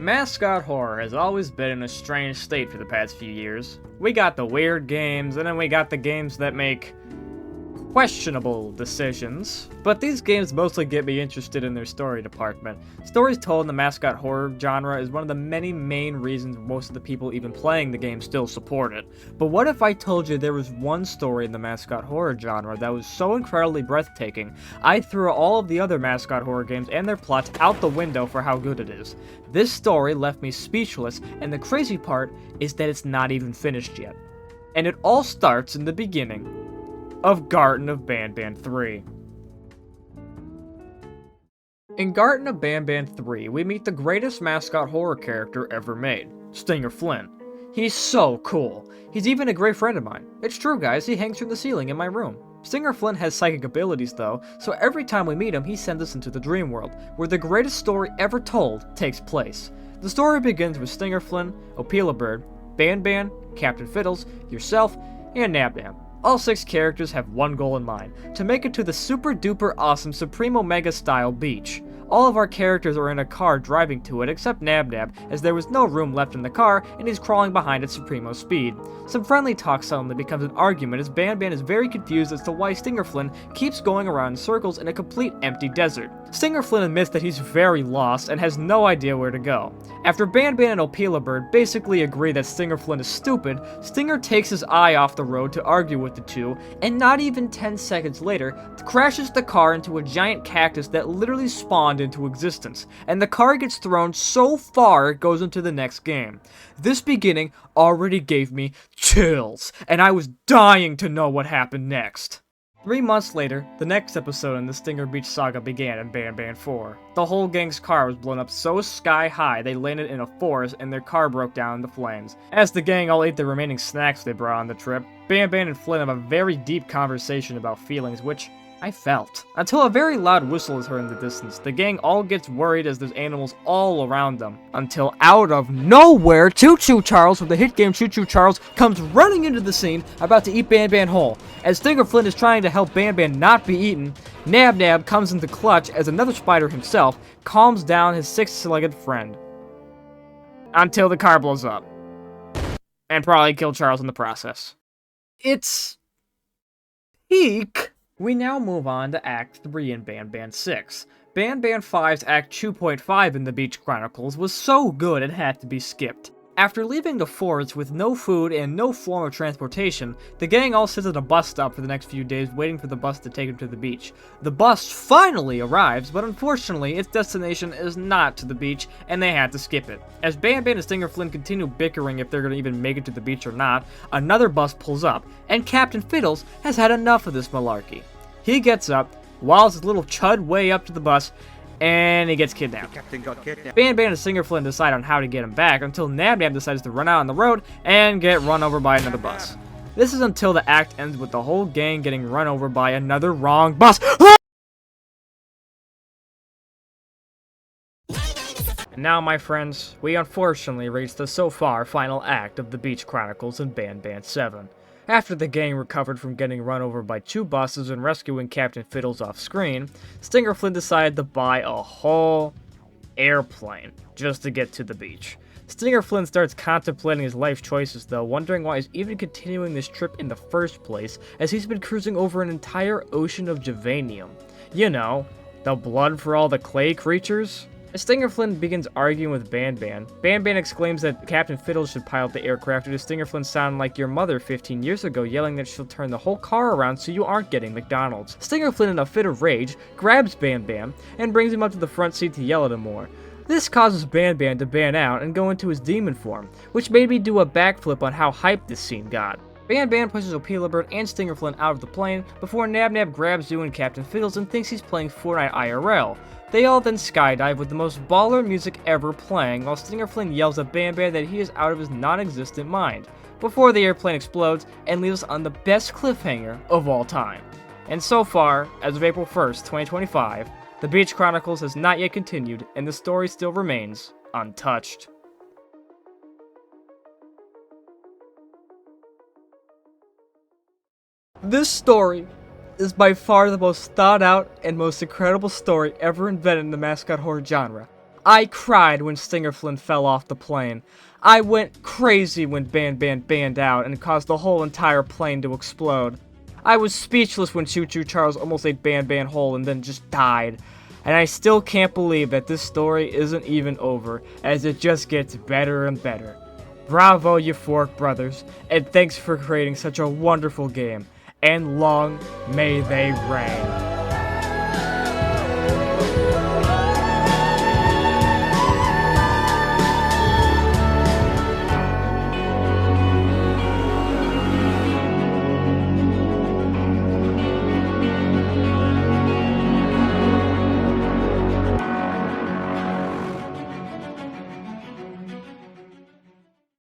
Mascot horror has always been in a strange state for the past few years. We got the weird games, and then we got the games that make questionable decisions, but these games mostly get me interested in their story department. Stories told in the mascot horror genre is one of the many main reasons most of the people even playing the game still support it. But what if I told you there was one story in the mascot horror genre that was so incredibly breathtaking, I threw all of the other mascot horror games and their plots out the window for how good it is. This story left me speechless, and the crazy part is that it's not even finished yet. And it all starts in the beginning of Garten of Banban 3. In Garten of Banban 3, we meet the greatest mascot horror character ever made, Stinger Flynn. He's so cool. He's even a great friend of mine. It's true, guys, he hangs from the ceiling in my room. Stinger Flynn has psychic abilities though, so every time we meet him, he sends us into the dream world, where the greatest story ever told takes place. The story begins with Stinger Flynn, Opila Bird, Banban, Captain Fiddles, yourself, and Nab Nab. All 6 characters have one goal in mind, to make it to the super duper awesome Supremo Mega style beach. All of our characters are in a car driving to it except Nab Nab, as there was no room left in the car and he's crawling behind at Supremo speed. Some friendly talk suddenly becomes an argument as Banban is very confused as to why Stinger Flynn keeps going around in circles in a complete empty desert. Stinger Flynn admits that he's very lost and has no idea where to go. After Banban and Opila Bird basically agree that Stinger Flynn is stupid, Stinger takes his eye off the road to argue with the two, and not even 10 seconds later, crashes the car into a giant cactus that literally spawned into existence, and the car gets thrown so far it goes into the next game. This beginning already gave me chills, and I was dying to know what happened next. 3 months later, the next episode in the Stinger Beach saga began in Banban 4. The whole gang's car was blown up so sky high they landed in a forest and their car broke down into flames. As the gang all ate the remaining snacks they brought on the trip, Banban and Flynn have a very deep conversation about feelings, which I felt. Until a very loud whistle is heard in the distance. The gang all gets worried as there's animals all around them. Until out of nowhere, Choo Choo Charles from the hit game Choo Choo Charles comes running into the scene about to eat Banban whole. As Stinger Flynn is trying to help Banban not be eaten, Nab Nab comes into clutch as another spider himself calms down his 6-legged friend. Until the car blows up. And probably kill Charles in the process. It's peak. We now move on to Act 3 in Banban 6. Banban 5's Act 2.5 in the Beach Chronicles was so good it had to be skipped. After leaving the forest with no food and no form of transportation, the gang all sits at a bus stop for the next few days waiting for the bus to take them to the beach. The bus finally arrives, but unfortunately its destination is not to the beach and they had to skip it. As Banban and Stinger Flynn continue bickering if they're going to even make it to the beach or not, another bus pulls up, and Captain Fiddles has had enough of this malarkey. He gets up, waddles his little chud way up to the bus, and he gets kidnapped. Banban and Stinger Flynn decide on how to get him back until Nab Nab decides to run out on the road and get run over by another bus. This is until the act ends with the whole gang getting run over by another wrong bus. And now, my friends, we unfortunately reached the so far final act of the Beach Chronicles in Banban 7. After the gang recovered from getting run over by 2 buses and rescuing Captain Fiddles off screen, Stinger Flynn decided to buy a whole airplane just to get to the beach. Stinger Flynn starts contemplating his life choices though, wondering why he's even continuing this trip in the first place, as he's been cruising over an entire ocean of Javanium. You know, the blood for all the clay creatures? As Stinger Flynn begins arguing with Banban, Banban exclaims that Captain Fiddles should pilot the aircraft due to Stinger Flynn sound like your mother 15 years ago yelling that she'll turn the whole car around so you aren't getting McDonald's. Stinger Flynn, in a fit of rage, grabs Banban and brings him up to the front seat to yell at him more. This causes Banban to ban out and go into his demon form, which made me do a backflip on how hyped this scene got. Banban pushes Opila Bird and Stinger Flynn out of the plane before Nab Nab grabs you and Captain Fiddles and thinks he's playing Fortnite IRL. They all then skydive with the most baller music ever playing, while Stinger Flynn yells at Banban that he is out of his non-existent mind, before the airplane explodes and leaves us on the best cliffhanger of all time. And so far, as of April 1st, 2025, the Beach Chronicles has not yet continued, and the story still remains untouched. This story is by far the most thought out and most incredible story ever invented in the mascot horror genre. I cried when Stinger Flynn fell off the plane. I went crazy when Ban Ban banned out and caused the whole entire plane to explode. I was speechless when Choo Choo Charles almost ate Ban Ban whole and then just died. And I still can't believe that this story isn't even over, as it just gets better and better. Bravo, you Fork brothers, and thanks for creating such a wonderful game, and long may they reign.